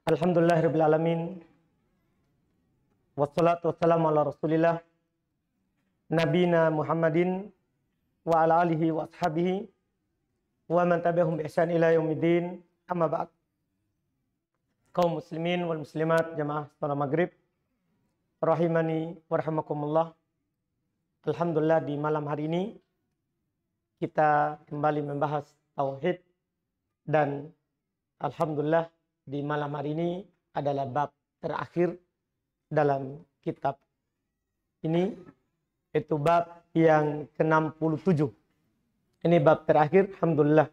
Alhamdulillahirabbil alamin. Wassalatu wassalamu ala Rasulillah nabina Muhammadin wa ala alihi wa ashabihi wa man tabi'ahum bi ihsan ila yaumiddin. Amma ba'd. Kaum muslimin wal muslimat jamaah salat maghrib rahimani wa rahimakumullah. Alhamdulillah, di malam hari ini kita kembali membahas tauhid, dan alhamdulillah di malam hari ini adalah bab terakhir dalam kitab ini, itu bab yang ke-67. Ini bab terakhir, alhamdulillah.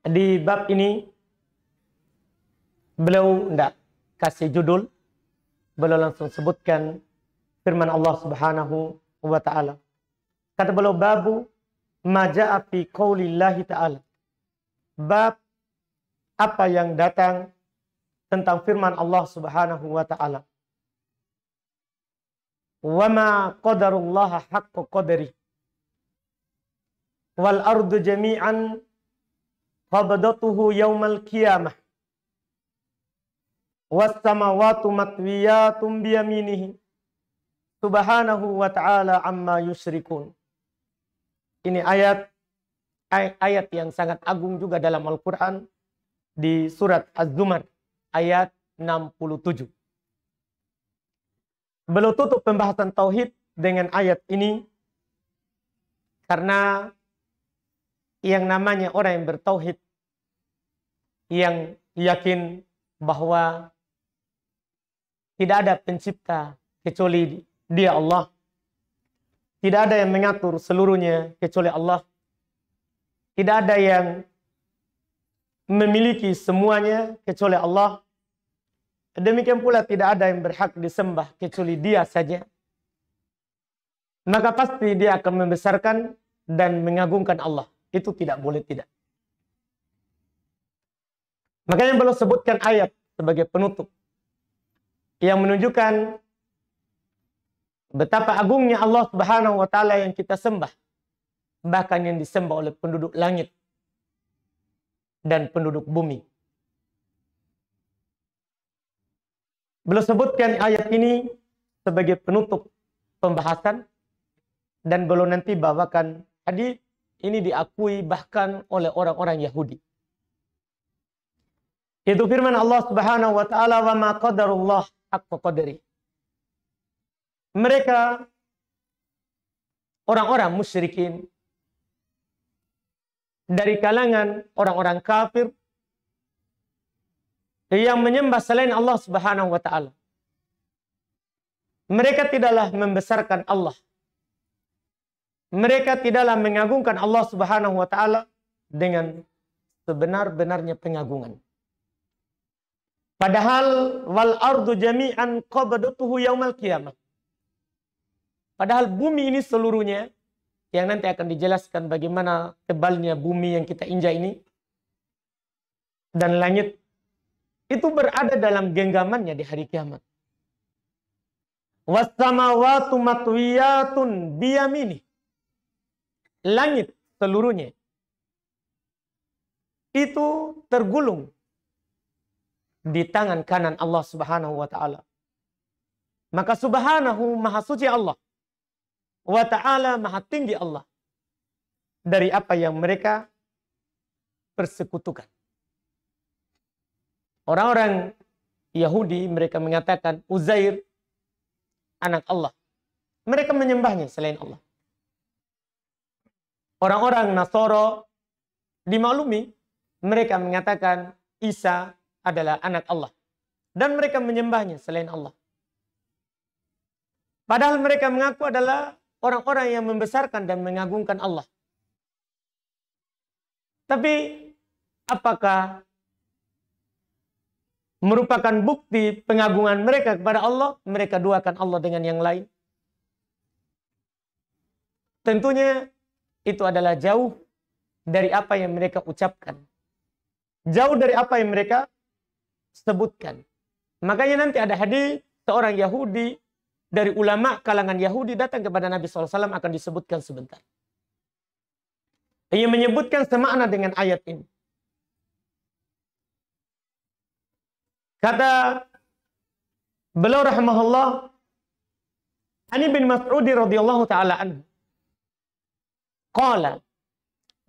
Di bab ini beliau tidak kasih judul, beliau langsung sebutkan firman Allah Subhanahu wa ta'ala. Kata beliau, babu ma ja'a fi qaulillahi ta'ala. Bab apa yang datang tentang firman Allah Subhanahu wa ta'ala. Wa ma qadarullaha haqqa qadri. Wal ardu jami'an qabdatuhu yaumal qiyamah. Was samawati matwiyatun biyaminihi. Subhanahu wa ta'ala amma yusyrikun. Ini ayat yang sangat agung juga dalam Al-Quran. Di surat Az-Zumar ayat 67. Beliau tutup pembahasan tauhid dengan ayat ini karena yang namanya orang yang bertauhid, yang yakin bahwa tidak ada pencipta kecuali Dia Allah, tidak ada yang mengatur seluruhnya kecuali Allah, tidak ada yang memiliki semuanya kecuali Allah. Demikian pula tidak ada yang berhak disembah kecuali Dia saja. Maka pasti dia akan membesarkan dan mengagungkan Allah. Itu tidak boleh tidak. Makanya beliau sebutkan ayat sebagai penutup yang menunjukkan betapa agungnya Allah Subhanahu wa ta'ala yang kita sembah. Bahkan yang disembah oleh penduduk langit dan penduduk bumi. Beliau sebutkan ayat ini sebagai penutup pembahasan, dan beliau nanti bawakan hadis ini diakui bahkan oleh orang-orang Yahudi. Itu firman Allah Subhanahu wa ta'ala, wa ma qadarullah haqqa qadri. Mereka orang-orang musyrikin dari kalangan orang-orang kafir yang menyembah selain Allah Subhanahu wa ta'ala. Mereka tidaklah membesarkan Allah. Mereka tidaklah mengagungkan Allah Subhanahu wa ta'ala dengan sebenar-benarnya pengagungan. Padahal wal ardu jami'an qabdatuhu yaumal qiyamah. Padahal bumi ini seluruhnya, yang nanti akan dijelaskan bagaimana tebalnya bumi yang kita injak ini, dan langit, itu berada dalam genggamannya di hari kiamat. Wassamawatu matwiyatun biyamini. Langit seluruhnya itu tergulung di tangan kanan Allah Subhanahu wa ta'ala. Maka Subhanahu, maha suci Allah, wa ta'ala, maha tinggi Allah dari apa yang mereka persekutukan. Orang-orang Yahudi mereka mengatakan Uzair anak Allah. Mereka menyembahnya selain Allah. Orang-orang Nasoro dimaklumi, mereka mengatakan Isa adalah anak Allah, dan mereka menyembahnya selain Allah. Padahal mereka mengaku adalah orang-orang yang membesarkan dan mengagungkan Allah. Tapi apakah merupakan bukti pengagungan mereka kepada Allah, mereka duakan Allah dengan yang lain? Tentunya itu adalah jauh dari apa yang mereka ucapkan. Jauh dari apa yang mereka sebutkan. Makanya nanti ada hadis seorang Yahudi, dari ulama kalangan Yahudi datang kepada Nabi SAW, akan disebutkan sebentar. Ia menyebutkan semakna dengan ayat ini. Kata beliau rahimahullah, Ani bin Mas'ud radhiyallahu taala anhu. Qala,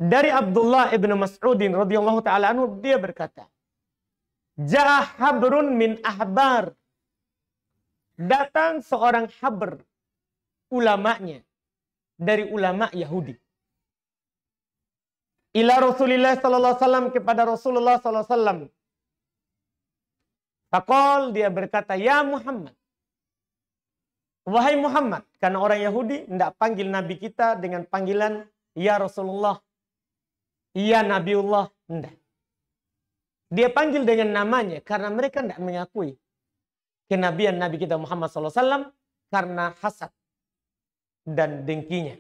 dari Abdullah ibn Mas'ud radhiyallahu taala anhu, dia berkata, Ja'a habrun min ahbar. Datang seorang habr, ulamanya, dari ulama Yahudi. Ila Rasulillah sallallahu alaihi wasallam, kepada Rasulullah sallallahu alaihi wasallam. Faqal, dia berkata, ya Muhammad. Wahai Muhammad, karena orang Yahudi tidak panggil Nabi kita dengan panggilan ya Rasulullah, ya Nabiullah, tidak. Dia panggil dengan namanya karena mereka tidak mengakui kenabian Nabi kita Muhammad SAW karena hasad dan dengkinya.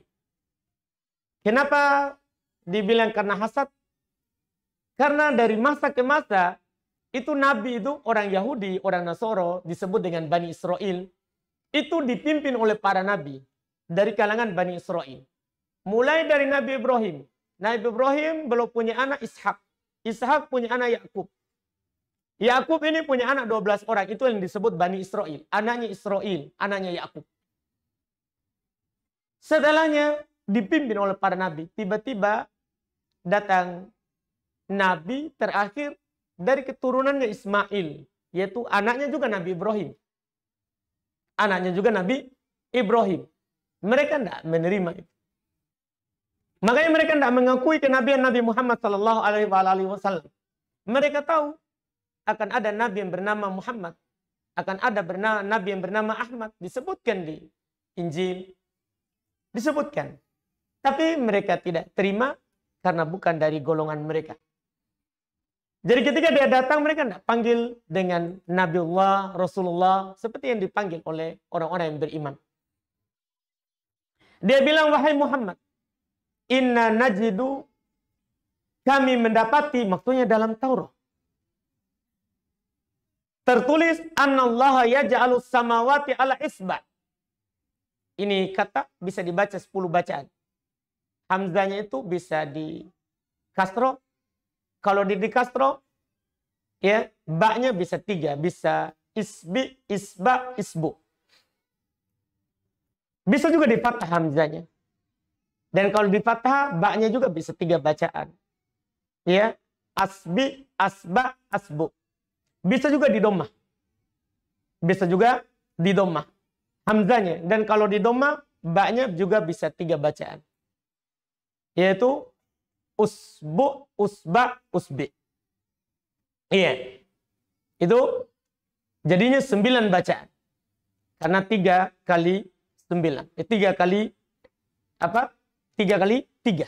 Kenapa dibilang karena hasad? Karena dari masa ke masa itu Nabi itu orang Yahudi, orang Nasoro disebut dengan Bani Israel. Itu dipimpin oleh para Nabi dari kalangan Bani Israel. Mulai dari Nabi Ibrahim. Nabi Ibrahim belum punya anak Ishak. Ishak punya anak Yakub. Yakub ini punya anak 12 orang. Itu yang disebut Bani Israel. Anaknya Israel, anaknya Yakub. Setelahnya dipimpin oleh para Nabi. Tiba-tiba datang Nabi terakhir dari keturunannya Ismail. Yaitu anaknya juga Nabi Ibrahim. Anaknya juga Nabi Ibrahim. Mereka tidak menerima itu. Makanya mereka tidak mengakui kenabian Nabi Muhammad sallallahu alaihi wasallam. Mereka tahu akan ada nabi yang bernama Muhammad, akan ada nabi yang bernama Ahmad, disebutkan di Injil, disebutkan. Tapi mereka tidak terima karena bukan dari golongan mereka. Jadi ketika dia datang, mereka tidak panggil dengan Nabiullah, Rasulullah, seperti yang dipanggil oleh orang-orang yang beriman. Dia bilang, wahai Muhammad, inna najidu, kami mendapati, maksudnya dalam Taurat, tertulis, annallaha yaj'alus samawati ala isba'. Ini kata bisa dibaca 10 bacaan. Hamzanya itu bisa di kasro. Kalau di kastro, ya, ba-nya bisa 3. Bisa isbi, isba, isbu. Bisa juga di fathah hamzanya. Dan kalau di fathah, ba-nya juga bisa 3 bacaan. Ya, asbi, asba, asbu. Bisa juga di dhammah. Bisa juga di dhammah hamzanya. Dan kalau di dhammah, ba-nya juga bisa 3 bacaan. Yaitu usbu, usba, usbi. Iya. Itu jadinya 9 bacaan. Karena 3 kali 9. 3 kali apa? 3 kali 3.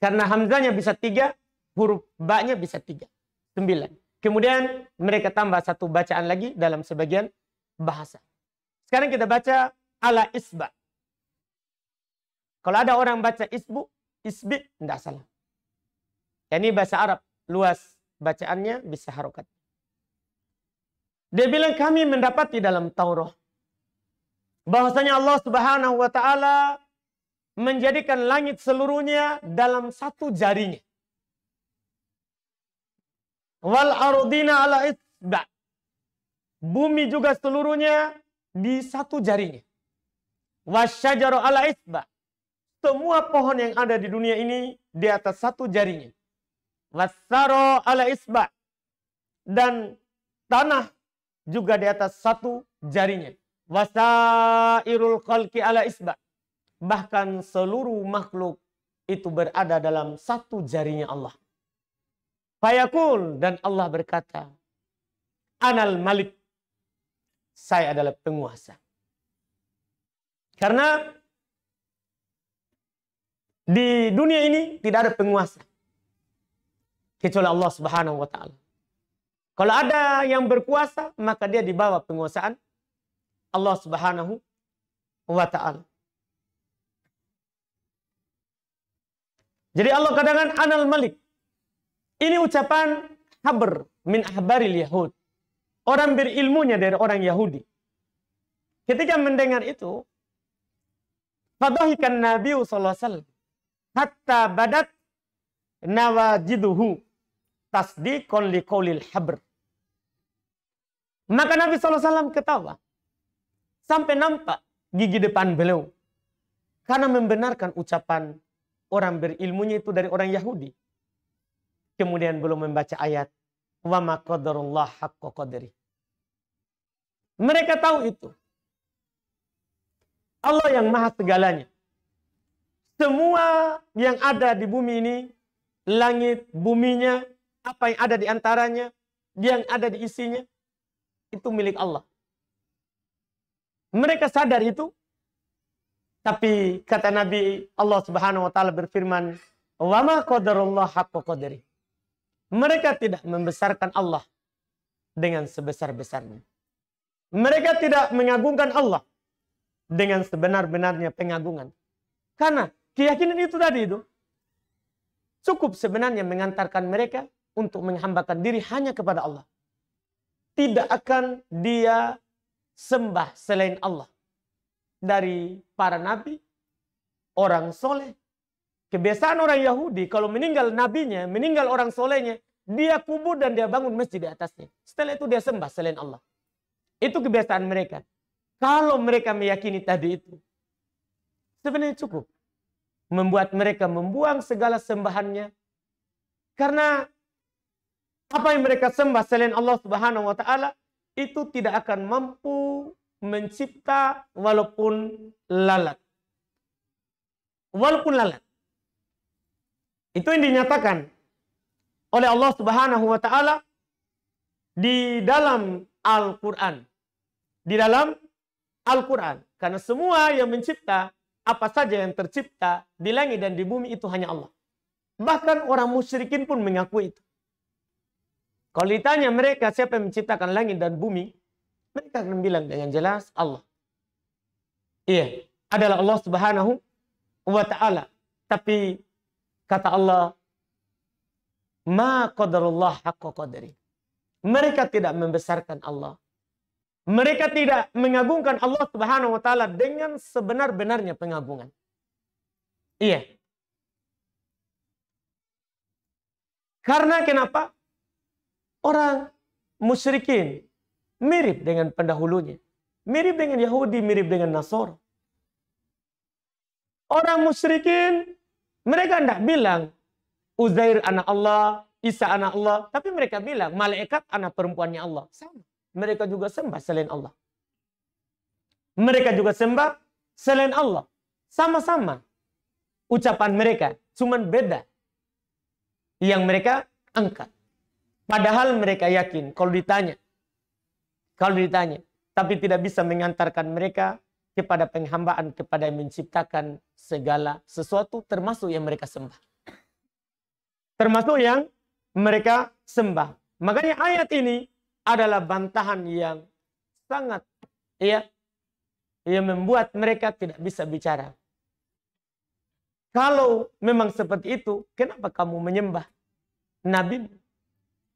Karena hamzanya bisa 3, huruf ba-nya bisa 3. 9. Kemudian mereka tambah 1 bacaan lagi dalam sebagian bahasa. Sekarang kita baca ala isba. Kalau ada orang baca isbu, isbi, tidak salah. Ini bahasa Arab, luas bacaannya, bisa harokat. Dia bilang, kami mendapati dalam Taurat bahwasanya Allah Subhanahu wa taala menjadikan langit seluruhnya dalam 1 jarinya. Wal ardina ala isba. Bumi juga seluruhnya di 1 jarinya. Wasyajaru ala isba. Semua pohon yang ada di dunia ini di atas 1 jarinya. Wasaro ala isba. Dan tanah juga di atas 1 jarinya. Wasairul khalqi ala isba. Bahkan seluruh makhluk itu berada dalam 1 jarinya Allah. Fayaqul, dan Allah berkata, Anal Malik, saya adalah penguasa. Karena di dunia ini tidak ada penguasa kecuali Allah Subhanahu wa taala. Kalau ada yang berkuasa, maka dia di bawah penguasaan Allah Subhanahu wa taala. Jadi Allah katakan Anal Malik. Ini ucapan habr min ahbaril Yahud. Orang berilmunya dari orang Yahudi. Ketika mendengar itu, fadahikan Nabi sallallahu alaihi wasallam hatta badat nawajiduhu tasdiqan liqaulil habr. Maka Nabi SAW ketawa. Sampai nampak gigi depan beliau. Karena membenarkan ucapan orang berilmunya itu dari orang Yahudi. Kemudian belum membaca ayat. Wa ma qadarullah haqqa qadri. Mereka tahu itu. Allah yang maha segalanya. Semua yang ada di bumi ini, langit, buminya, apa yang ada di antaranya, yang ada di isinya, itu milik Allah. Mereka sadar itu, tapi kata Nabi, Allah Subhanahu wa taala berfirman, "Wa ma qadarullah haqqa qadri." Mereka tidak membesarkan Allah dengan sebesar-besarnya. Mereka tidak mengagungkan Allah dengan sebenar-benarnya pengagungan. Karena keyakinan itu tadi itu cukup sebenarnya mengantarkan mereka untuk menghambakan diri hanya kepada Allah. Tidak akan dia sembah selain Allah. Dari para nabi, orang soleh. Kebiasaan orang Yahudi, kalau meninggal nabinya, meninggal orang solehnya, dia kubur dan dia bangun masjid di atasnya. Setelah itu dia sembah selain Allah. Itu kebiasaan mereka. Kalau mereka meyakini tadi itu, sebenarnya cukup membuat mereka membuang segala sembahannya. Karena apa yang mereka sembah selain Allah Subhanahu wa taala itu tidak akan mampu mencipta walaupun lalat. Walaupun lalat. Itu yang dinyatakan oleh Allah Subhanahu wa taala di dalam Al-Qur'an. Di dalam Al-Quran. Karena semua yang mencipta, apa saja yang tercipta di langit dan di bumi itu hanya Allah. Bahkan orang musyrikin pun mengakui itu. Kalau ditanya mereka siapa yang menciptakan langit dan bumi, mereka akan bilang dengan jelas Allah. Iya, adalah Allah Subhanahu wa ta'ala. Tapi kata Allah, ma qadarullah haqqa qadri. Mereka tidak membesarkan Allah. Mereka tidak mengagungkan Allah Subhanahu wa taala dengan sebenar-benarnya pengagungan. Iya. Karena kenapa? Orang musyrikin mirip dengan pendahulunya. Mirip dengan Yahudi, mirip dengan Nasara. Orang musyrikin mereka tidak bilang Uzair anak Allah, Isa anak Allah, tapi mereka bilang malaikat anak perempuannya Allah. Sama. Mereka juga sembah selain Allah. Mereka juga sembah selain Allah. Sama-sama ucapan mereka, cuman beda yang mereka angkat. Padahal mereka yakin kalau ditanya, tapi tidak bisa mengantarkan mereka kepada penghambaan, kepada yang menciptakan segala sesuatu termasuk yang mereka sembah. Termasuk yang mereka sembah. Makanya ayat ini adalah bantahan yang sangat yang membuat mereka tidak bisa bicara. Kalau memang seperti itu, kenapa kamu menyembah Nabi?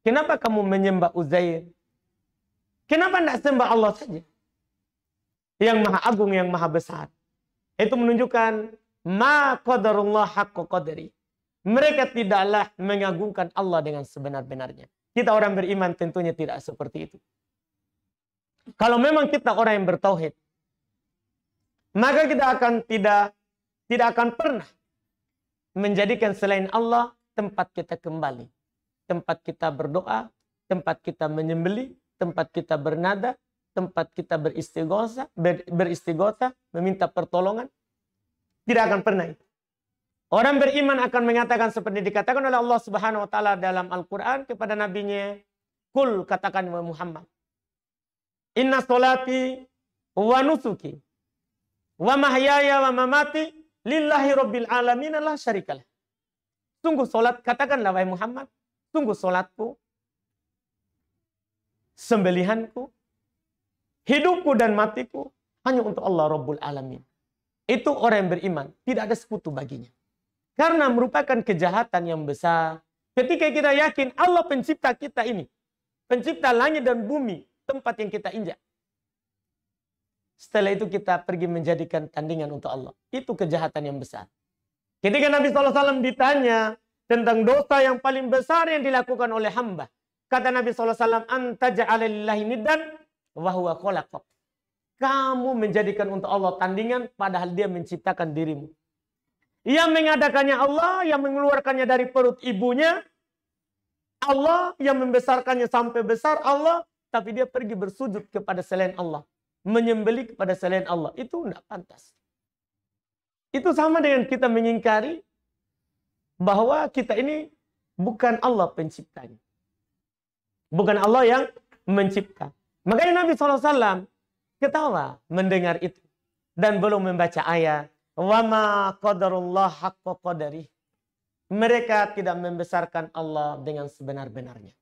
Kenapa kamu menyembah Uzair? Kenapa tidak sembah Allah saja? Yang maha agung, yang maha besar. Itu menunjukkan ma qadarullah haqqa qadri. Mereka tidaklah mengagungkan Allah dengan sebenar-benarnya. Kita orang beriman tentunya tidak seperti itu. Kalau memang kita orang yang bertauhid, maka kita akan tidak akan pernah menjadikan selain Allah tempat kita kembali. Tempat kita berdoa, tempat kita menyembelih, tempat kita bernada, tempat kita beristighosa, meminta pertolongan. Tidak akan pernah itu. Orang beriman akan mengatakan seperti dikatakan oleh Allah Subhanahu wa taala dalam Al-Qur'an kepada nabinya, "Qul," katakan Muhammad, "Inna sholati wa nusuki wa mahyaya wa mamati lillahi rabbil alamin la syarikalah." Sungguh salat, katakanlah wahai Muhammad, sungguh salatku, sembelihanku, hidupku dan matiku hanya untuk Allah Rabbul Alamin. Itu orang yang beriman, tidak ada sekutu baginya. Karena merupakan kejahatan yang besar. Ketika kita yakin Allah pencipta kita ini. Pencipta langit dan bumi. Tempat yang kita injak. Setelah itu kita pergi menjadikan tandingan untuk Allah. Itu kejahatan yang besar. Ketika Nabi SAW ditanya tentang dosa yang paling besar yang dilakukan oleh hamba. Kata Nabi SAW, "Anta ja'ala lillahi niddan wa huwa khalaqak. Kamu menjadikan untuk Allah tandingan padahal dia menciptakan dirimu. Yang mengadakannya Allah, yang mengeluarkannya dari perut ibunya Allah, yang membesarkannya sampai besar Allah, tapi dia pergi bersujud kepada selain Allah, menyembelih kepada selain Allah. Itu tidak pantas. Itu sama dengan kita mengingkari bahwa kita ini bukan Allah penciptanya. Bukan Allah yang mencipta. Makanya Nabi SAW ketawa mendengar itu. Dan belum membaca ayat. Wa ma qadarullah haqqa qadari. Mereka tidak membesarkan Allah dengan sebenar-benarnya.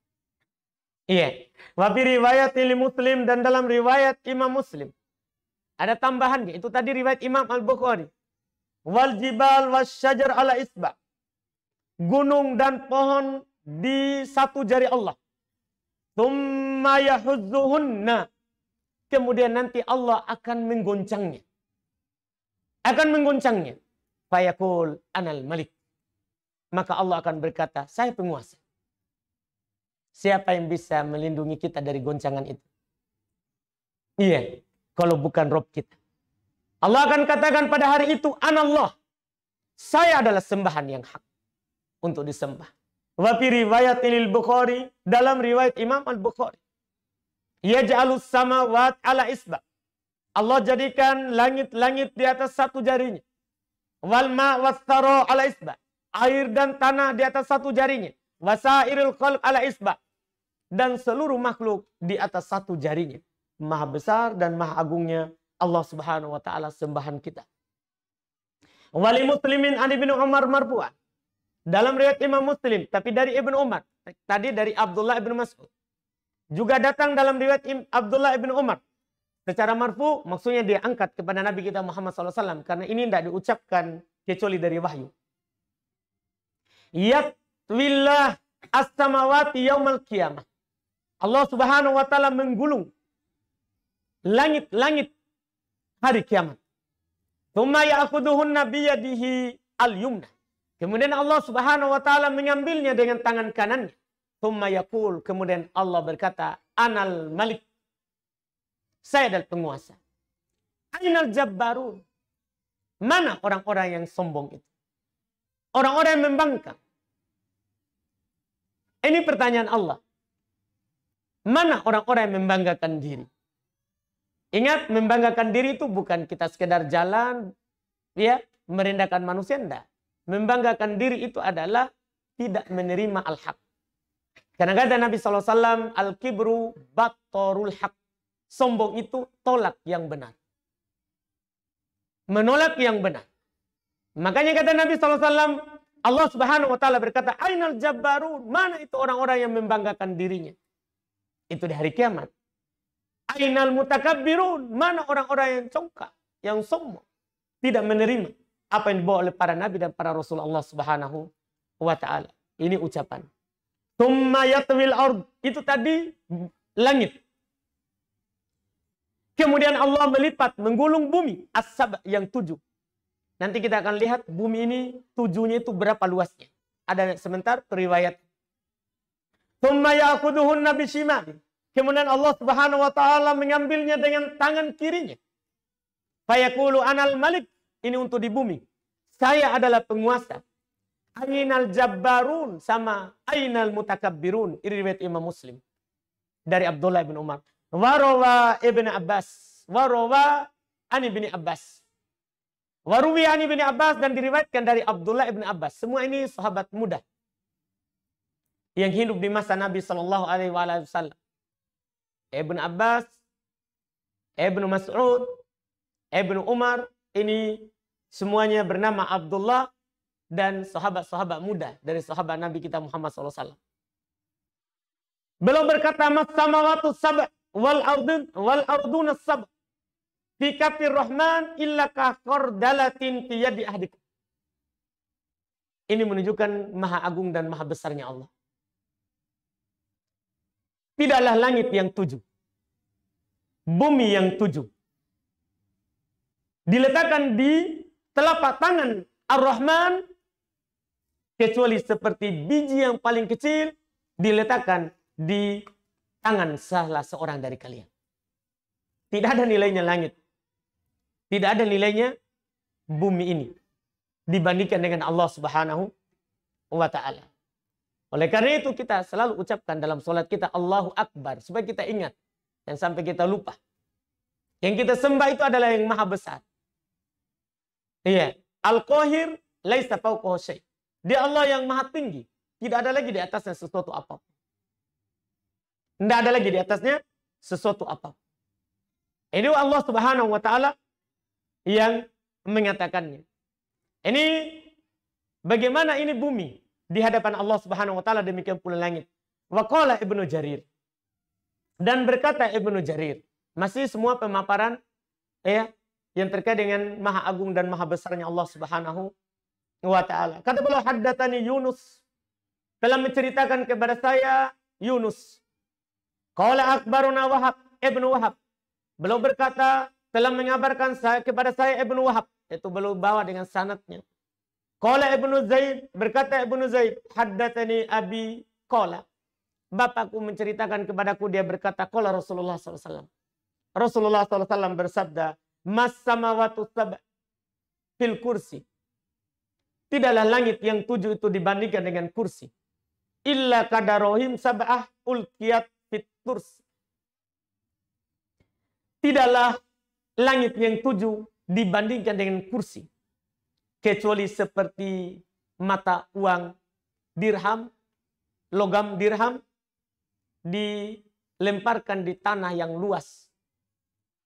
Iya. Wa fi riwayat Muslim, dan dalam riwayat Imam Muslim. Ada tambahan. Itu tadi riwayat Imam Al-Bukhari. Wal jibal was syajar ala isba. Gunung dan pohon di satu jari Allah. Tsumma yahuzzuhunna. Kemudian nanti Allah akan menggoncangnya. Akan menggoncangnya. Fayaqul anal malik. Maka Allah akan berkata, saya penguasa. Siapa yang bisa melindungi kita dari goncangan itu? Iya, kalau bukan Rob kita. Allah akan katakan pada hari itu, anallah. Saya adalah sembahan yang hak untuk disembah. Wa fi riwayat Bukhari, dalam riwayat Imam Al-Bukhari. Yaj'alus samawat ala isba. Allah jadikan langit-langit di atas satu jarinya. Wal ma was thara ala isba. Air dan tanah di atas satu jarinya. Wasairul khalq ala isba. Dan seluruh makhluk di atas satu jarinya. Maha besar dan maha agungnya Allah Subhanahu wa taala sembahan kita. Wali muslimin an Ibnu Umar marfu'an. Dalam riwayat Imam Muslim, tapi dari Ibnu Umar. Tadi dari Abdullah Ibnu Mas'ud. Juga datang dalam riwayat Abdullah Ibnu Umar. Secara marfu, maksudnya dia angkat kepada Nabi kita Muhammad SAW. Karena ini tidak diucapkan kecuali dari wahyu. Yatwillah as-samawati yaumal qiyamah. Allah Subhanahu wa taala menggulung langit-langit hari kiamat. Tsumma ya'khuduhunna biyadihi al-yumna. Kemudian Allah Subhanahu wa taala mengambilnya dengan tangan kanannya. Tsumma yaqul, kemudian Allah berkata, anal malik. Saya adalah penguasa. Ainal jabbarun. Mana orang-orang yang sombong itu? Orang-orang yang membangkang. Ini pertanyaan Allah. Mana orang-orang yang membanggakan diri? Ingat, membanggakan diri itu bukan kita sekedar jalan, ya, merendahkan manusia, enggak. Membanggakan diri itu adalah tidak menerima al-haq. Karena kata Nabi SAW, al-kibru battorul haq. Sombong itu tolak yang benar. Menolak yang benar. Makanya kata Nabi SAW, Allah Subhanahu wa taala berkata, ainal jabbarun, mana itu orang-orang yang membanggakan dirinya? Itu di hari kiamat. Ainal mutakabbirun, mana orang-orang yang congkak, yang sombong, tidak menerima apa yang dibawa oleh para nabi dan para rasul Allah Subhanahu wa taala. Ini ucapan. Tsumma yatwil ard, itu tadi langit. Kemudian Allah melipat, menggulung bumi, as-sab' yang 7. Nanti kita akan lihat bumi ini 7-nya itu berapa luasnya. Ada sebentar periwayat. Tsumma ya'khuduhunna bishimali. Kemudian Allah Subhanahu wa taala mengambilnya dengan tangan kirinya. Fayaqulu anal malik, ini untuk di bumi. Saya adalah penguasa. Ainal jabbarun sama ainal mutakabbirun. Ini riwayat Imam Muslim dari Abdullah bin Umar. Warawa Ibn Abbas. Warawa Ani bin Abbas. Waruwi Ani bin Abbas, dan diriwayatkan dari Abdullah ibn Abbas. Semua ini sahabat muda yang hidup di masa Nabi SAW. Ibn Abbas, Ibn Mas'ud, Ibn Umar, ini semuanya bernama Abdullah dan sahabat-sahabat muda dari sahabat Nabi kita Muhammad SAW. Beliau berkata, mas samawatu sab' wal ardun sab' fi kafir rahman illa ka khardalatin fi yadi ahdikum. Ini menunjukkan maha agung dan maha besarnya Allah. Tidaklah langit yang 7, bumi yang 7 diletakkan di telapak tangan Ar-Rahman, kecuali seperti biji yang paling kecil diletakkan di tangan salah seorang dari kalian. Tidak ada nilainya langit. Tidak ada nilainya bumi ini dibandingkan dengan Allah Subhanahu wa ta'ala. Oleh karena itu kita selalu ucapkan dalam sholat kita Allahu Akbar. Supaya kita ingat. Dan sampai kita lupa. Yang kita sembah itu adalah yang maha besar. Iya. Al-Qahir laisa fawqahu syai'. Dia Allah yang maha tinggi. Tidak ada lagi di atasnya sesuatu apapun. Tidak ada lagi di atasnya sesuatu apapun. Ini Allah Subhanahu wa ta'ala yang mengatakannya. Ini bagaimana ini bumi di hadapan Allah Subhanahu wa ta'ala, demikian pula langit. Wa qala Ibnu Jarir. Dan berkata Ibnu Jarir, masih semua pemaparan ya yang terkait dengan maha agung dan maha besarnya Allah Subhanahu wa ta'ala. Kata beliau, haddatsani Yunus, telah menceritakan kepada saya Yunus. Qala akbaruna Wahab, Ibnu Wahab. Beliau berkata, telah mengabarkan kepada saya Ibnu Wahab. Itu beliau bawa dengan sanadnya. Qala Ibnu Zaid, berkata Ibnu Zaid, haddatsani abi qala. Bapakku menceritakan kepadaku, dia berkata, qala Rasulullah SAW. Rasulullah SAW bersabda, mas samawatu sab' fil kursi. Tidaklah langit yang 7 itu dibandingkan dengan kursi. Illa kadarohim sab'ah ulkiyat fit kursi. Tidaklah langit yang 7 dibandingkan dengan kursi. Kecuali seperti mata uang dirham, logam dirham, dilemparkan di tanah yang luas.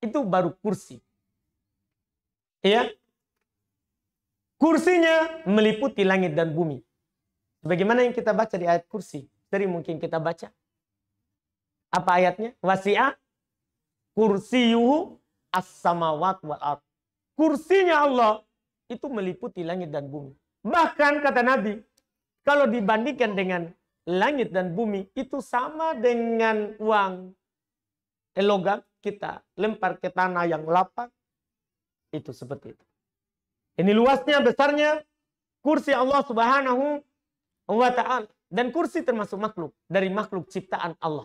Itu baru kursi. Ya. Kursinya meliputi langit dan bumi. Sebagaimana yang kita baca di ayat kursi. Sering mungkin kita baca. Apa ayatnya? Wasi'a kursiyuhu as-samawat wal ard. Kursinya Allah itu meliputi langit dan bumi. Bahkan kata Nabi, kalau dibandingkan dengan langit dan bumi, itu sama dengan uang logam kita lempar ke tanah yang lapang. Itu seperti itu. Ini luasnya, besarnya kursi Allah Subhanahu wa ta'ala. Dan kursi termasuk makhluk dari makhluk ciptaan Allah.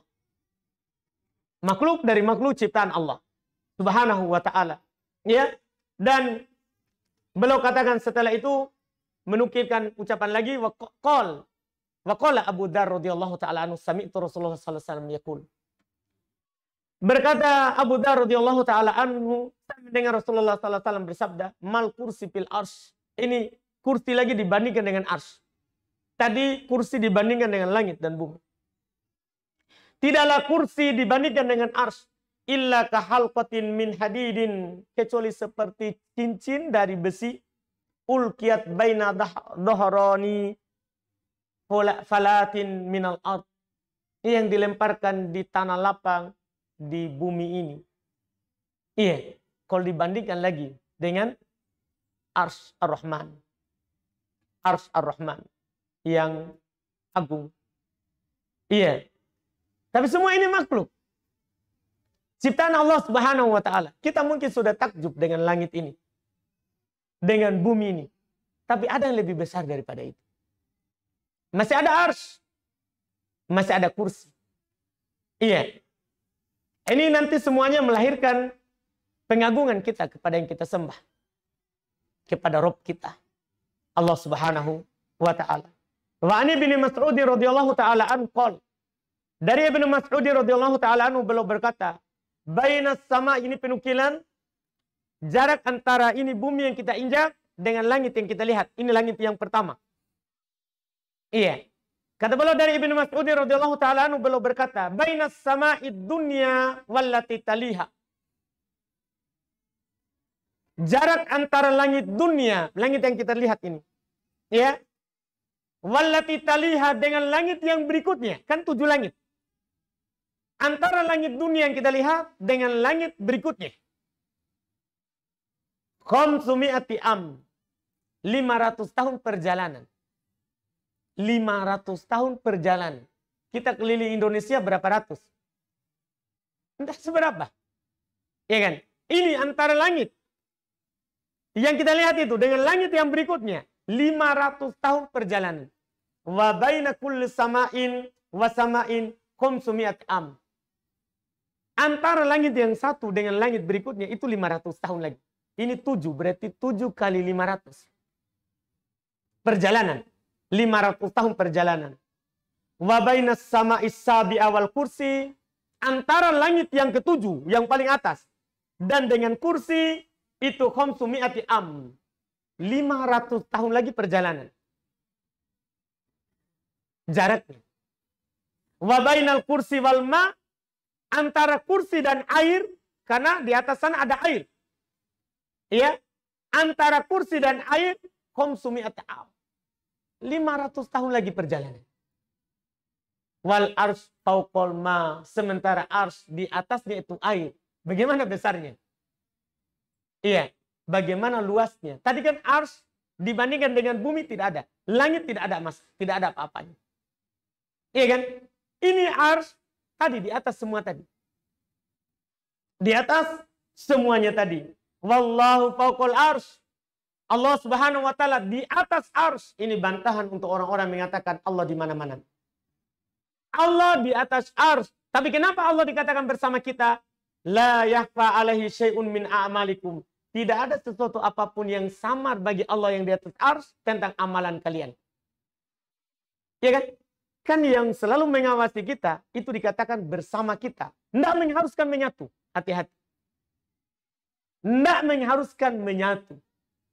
Makhluk dari makhluk ciptaan Allah Subhanahu wa ta'ala. Ya. Dan beliau katakan setelah itu menukilkan ucapan lagi, waqala Abu Dzar radhiyallahu taala anhu sami'tu Rasulullah sallallahu alaihi wasallam yaqul. Berkata Abu Dzar radhiyallahu taala anhu, saya mendengar Rasulullah sallallahu alaihi wasallam bersabda, mal kursi fil arsy. Ini kursi lagi dibandingkan dengan arsy. Tadi kursi dibandingkan dengan langit dan bumi. Tidaklah kursi dibandingkan dengan arsy illa kahalqatin min hadidin, kecuali seperti cincin dari besi, ulqiyat baina dhahrani falatin minal ard, yang dilemparkan di tanah lapang di bumi ini. Iya, kalau dibandingkan lagi dengan Arsy Ar-Rahman. Arsy Ar-Rahman yang agung. Iya. Tapi semua ini makhluk ciptaan Allah Subhanahu wa ta'ala. Kita mungkin sudah takjub dengan langit ini, dengan bumi ini. Tapi ada yang lebih besar daripada itu. Masih ada arsy. Masih ada kursi. Iya. Ini nanti semuanya melahirkan pengagungan kita kepada yang kita sembah. Kepada Rabb kita, Allah Subhanahu wa ta'ala. Wa ani bin Mas'ud radhiyallahu ta'ala anhu qala. Dari Ibnu Mas'ud radhiyallahu ta'ala anhu beliau berkata, bainas sama, ini penukilan jarak antara ini bumi yang kita injak dengan langit yang kita lihat. Ini langit yang pertama. Iya. Kata beliau dari Ibnu Mas'ud radhiyallahu taala anhu, beliau berkata, bainas sama'id dunya wallati taliha. Jarak antara langit dunia, langit yang kita lihat ini. Ya. Wallati taliha, dengan langit yang berikutnya. Kan 7 langit. Antara langit dunia yang kita lihat dengan langit berikutnya. Khamsumi'ati am. 500 tahun perjalanan. 500 tahun perjalanan. Kita keliling Indonesia berapa ratus? Entah seberapa. Ya kan? Ini antara langit yang kita lihat itu dengan langit yang berikutnya. 500 tahun perjalanan. Wa baina kulli sama'in wa sama'in khamsumi'ati am. Antara langit yang satu dengan langit berikutnya itu 500 tahun lagi. Ini 7, berarti 7 kali 500. Perjalanan. 500 tahun perjalanan. Wa bainas sama'is sabi'a wal kursi. Antara langit yang ketujuh, yang paling atas. Dan dengan kursi, itu khamsumi'ati am. 500 tahun lagi perjalanan. Jaraknya. Wa bainal kursi wal ma. Antara kursi dan air, karena di atas sana ada air. Ya, antara kursi dan air, khamsumi'ati am. 500 tahun lagi perjalanan. Wal ars fauqal ma, sementara ars di atasnya itu air. Bagaimana besarnya? Iya, bagaimana luasnya? Tadi kan ars dibandingkan dengan bumi tidak ada. Langit tidak ada, Mas, tidak ada apa-apanya. Iya kan? Ini ars tadi di atas semua tadi. Di atas semuanya tadi. Wallahu fauqal ars. Allah Subhanahu wa taala di atas ars. Ini bantahan untuk orang-orang mengatakan Allah di mana-mana. Allah di atas ars. Tapi kenapa Allah dikatakan bersama kita? La yakhfa alaihi syai'un min a'malikum. Tidak ada sesuatu apapun yang samar bagi Allah yang di atas ars tentang amalan kalian. Ya kan? Kan yang selalu mengawasi kita, itu dikatakan bersama kita. Tidak mengharuskan menyatu. Hati-hati. Tidak mengharuskan menyatu.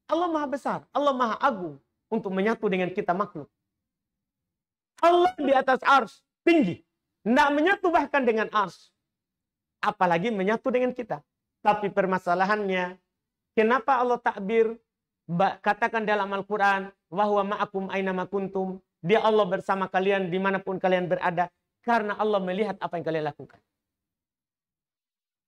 Allah maha besar. Allah maha agung. Untuk menyatu dengan kita makhluk. Allah di atas ars. Tinggi. Tidak menyatu bahkan dengan ars. Apalagi menyatu dengan kita. Tapi permasalahannya. Kenapa Allah takbir. Katakan dalam Al-Quran. Wahuwa ma'akum aynama kuntum. Dia Allah bersama kalian dimanapun kalian berada. Karena Allah melihat apa yang kalian lakukan.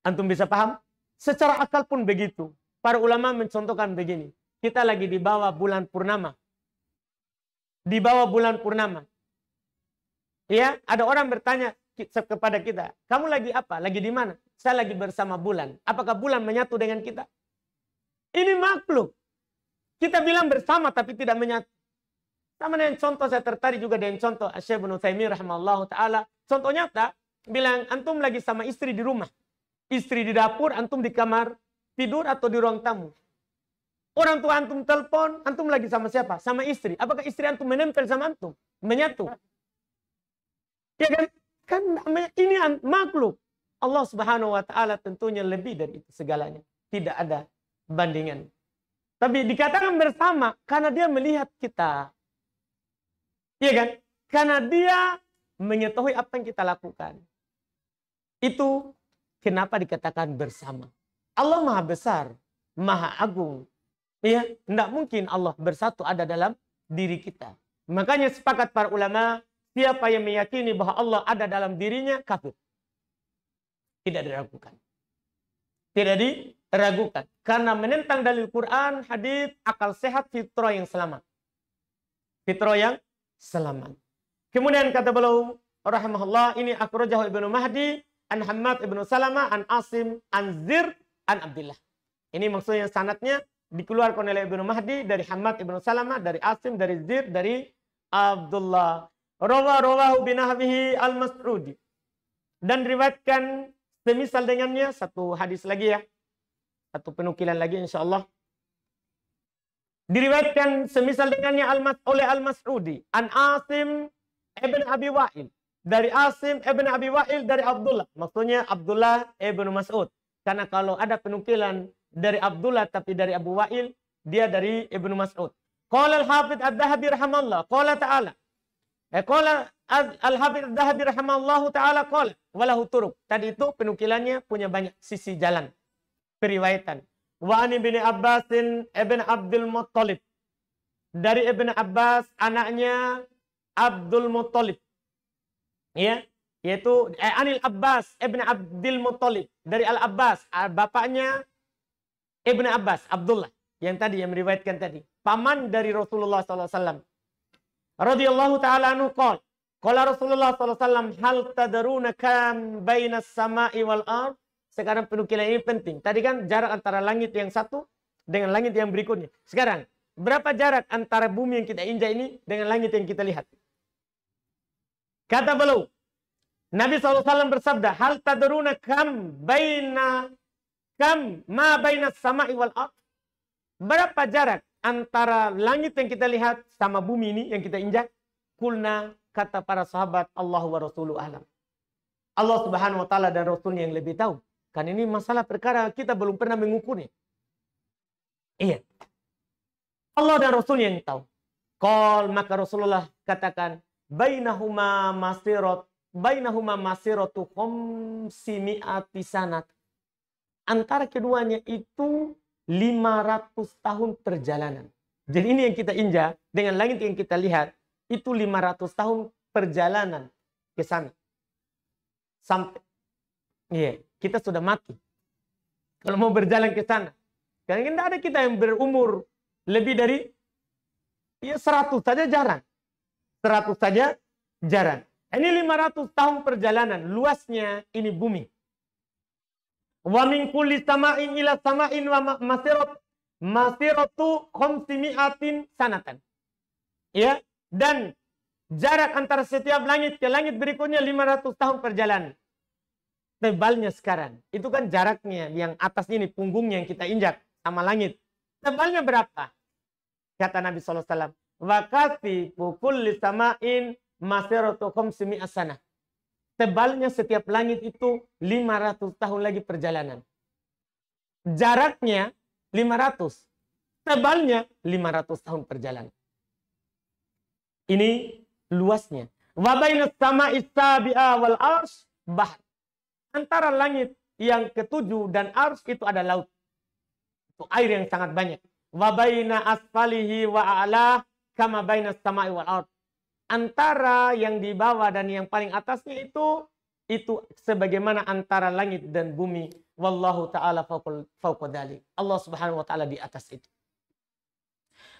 Antum bisa paham? Secara akal pun begitu. Para ulama mencontohkan begini. Kita lagi di bawah bulan purnama. Di bawah bulan purnama. Ya, ada orang bertanya kepada kita. Kamu lagi apa? Lagi di mana? Saya lagi bersama bulan. Apakah bulan menyatu dengan kita? Ini makhluk. Kita bilang bersama tapi tidak menyatu. Sama dengan contoh, saya tertarik juga dengan contoh Syekh Ibnu Utsaimin rahimahullah ta'ala. Contoh nyata, bilang antum lagi sama istri di rumah. Istri di dapur, antum di kamar tidur atau di ruang tamu. Orang tua antum telepon, antum lagi sama siapa? Sama istri. Apakah istri antum menempel sama antum? Menyatu. Ya kan? Kan ini makhluk. Allah Subhanahu wa taala tentunya lebih dari itu segalanya. Tidak ada bandingan. Tapi dikatakan bersama karena dia melihat kita. Iya kan? Karena dia mengetahui apa yang kita lakukan. Itu kenapa dikatakan bersama. Allah maha besar, maha agung. Iya, tidak mungkin Allah bersatu ada dalam diri kita. Makanya sepakat para ulama, siapa yang meyakini bahwa Allah ada dalam dirinya, kafir. Tidak diragukan. Tidak diragukan. Karena menentang dalil Quran, hadis, akal sehat, fitrah yang selamat. Fitrah yang selamat. Kemudian kata beliau rahimahullah, ini akhrajahu Ibnu Mahdi an Hammad Ibnu Salama an Asim an Zir an Abdullah. Ini maksudnya sanadnya dikeluarkan oleh Ibnu Mahdi dari Hammad Ibnu Salama, dari Asim, dari Zir, dari Abdullah. Rawahu binahwihi al-Mas'udi. Dan riwayatkan semisal dengannya, satu hadis lagi ya. Satu penukilan lagi insyaallah. Diriwayatkan semisal dengannya oleh Al-Mas'udi. An Asim ibn Abi Wa'il. Dari Asim ibn Abi Wa'il dari Abdullah. Maksudnya Abdullah ibn Mas'ud. Karena kalau ada penukilan dari Abdullah tapi dari Abu Wa'il, dia dari Ibnu Mas'ud. Qala al-Hafidz ad-Dhahabi rahimallah. Qala ta'ala. Qala al-Hafidz ad-Dhahabi rahimallahu ta'ala qala. Walahu turuq. Tadi itu penukilannya punya banyak sisi jalan. Periwayatan. Wa ani bin Abbasin ibn Abdul Muttalib. Dari Ibn Abbas anaknya Abdul Muttalib. Ya, yaitu Anil Abbas ibn Abdul Muttalib. Dari Al-Abbas, bapaknya Ibn Abbas, Abdullah. Yang tadi, yang meriwayatkan tadi. Paman dari Rasulullah SAW. Radiyallahu ta'ala anhu qala. Qala Rasulullah SAW, hal tadaruna kam bainas sama'i wal ard. Sekarang penukilan ini penting. Tadi kan jarak antara langit yang satu dengan langit yang berikutnya. Sekarang, berapa jarak antara bumi yang kita injak ini dengan langit yang kita lihat? Kata beliau, Nabi SAW bersabda, hal tadruna kam ma baina sama'i wal ard. Berapa jarak antara langit yang kita lihat sama bumi ini yang kita injak? Kulna, kata para sahabat, Allah wa rasuluhu alam. Allah Subhanahu wa taala dan Rasulnya yang lebih tahu. Kan ini masalah perkara kita belum pernah mengukurnya. Iya. Allah dan Rasulnya yang tahu. Qal, maka Rasulullah katakan, bainahuma masiratu khamsimi'ati sanat. Antara keduanya itu 500 tahun perjalanan. Jadi ini yang kita injak dengan langit yang kita lihat itu 500 tahun perjalanan ke sana. Sampai kita sudah mati. Kalau mau berjalan ke sana. Karena tidak ada kita yang berumur lebih dari 100 saja jarang. 100 saja jarang. Ini 500 tahun perjalanan. Luasnya ini bumi. Wa min kulli sama'in ila sama'in wa masiratu khamsimi'atin sanatan. Ya, dan jarak antara setiap langit ke langit berikutnya 500 tahun perjalanan. Tebalnya sekarang. Itu kan jaraknya yang atas ini, punggungnya yang kita injak sama langit. Tebalnya berapa? Kata Nabi SAW. Wa kasifu kulli sama'in masiratu khamsimi'at sanah. Tebalnya setiap langit itu 500 tahun lagi perjalanan. Jaraknya 500. Tebalnya 500 tahun perjalanan. Ini luasnya. Wa bainas sama'i sabi'a wal arsy bahr. Antara langit yang ketujuh dan arsy itu ada laut. Itu air yang sangat banyak. Wa baina asfalihi wa a'la kama bainas sama'i wal ard. Antara yang di bawah dan yang paling atasnya itu sebagaimana antara langit dan bumi. Wallahu ta'ala fawqa dzalik. Allah Subhanahu wa taala di atas itu.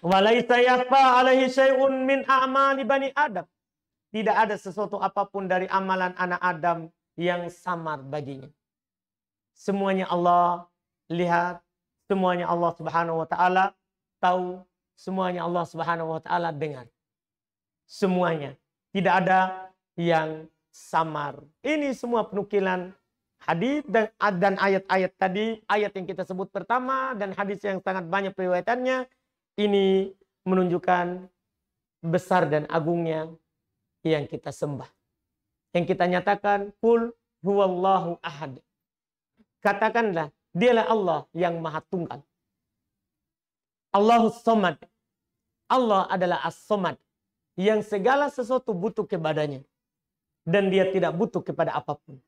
Wa laisa yakhfa 'alaihi syai'un min a'mali bani Adam. Tidak ada sesuatu apapun dari amalan anak Adam yang samar baginya. Semuanya Allah lihat, semuanya Allah Subhanahu wa taala tahu, semuanya Allah Subhanahu wa taala dengar. Semuanya. Tidak ada yang samar. Ini semua penukilan hadis dan ayat-ayat tadi. Ayat yang kita sebut pertama dan hadis yang sangat banyak periwayatannya. Ini menunjukkan besar dan agungnya yang kita sembah. Yang kita nyatakan, Qul huwallahu ahad. Katakanlah, dialah Allah yang maha tunggal. Allahus somad. Allah adalah as-somad. Yang segala sesuatu butuh kepadanya. Dan dia tidak butuh kepada apapun.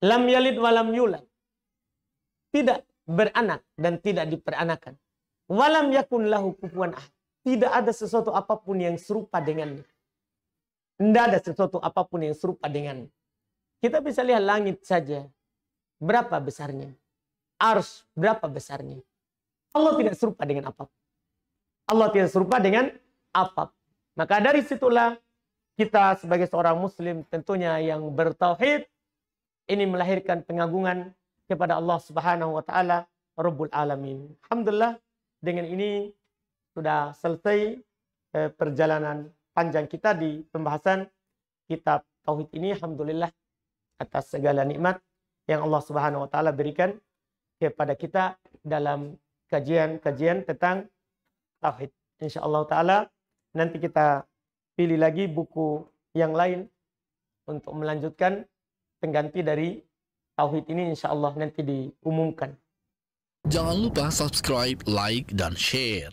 Lam yalid walam yulad. Tidak beranak dan tidak diperanakan. Walam yakun lahu kufuwan ahad. Tidak ada sesuatu apapun yang serupa dengannya. Tidak ada sesuatu apapun yang serupa dengannya. Kita bisa lihat langit saja. Berapa besarnya? Arsy berapa besarnya? Allah tidak serupa dengan apapun. Allah tidak serupa dengan apapun. Maka dari situlah kita sebagai seorang muslim tentunya yang bertauhid ini melahirkan pengagungan kepada Allah Subhanahu wa taala Rabbul Alamin. Alhamdulillah dengan ini sudah selesai perjalanan panjang kita di pembahasan kitab tauhid ini. Alhamdulillah atas segala nikmat yang Allah Subhanahu wa taala berikan kepada kita dalam kajian-kajian tentang tauhid. Insyaallah taala nanti kita pilih lagi buku yang lain untuk melanjutkan pengganti dari tauhid ini, insyaallah nanti diumumkan. Jangan lupa subscribe, like, dan share.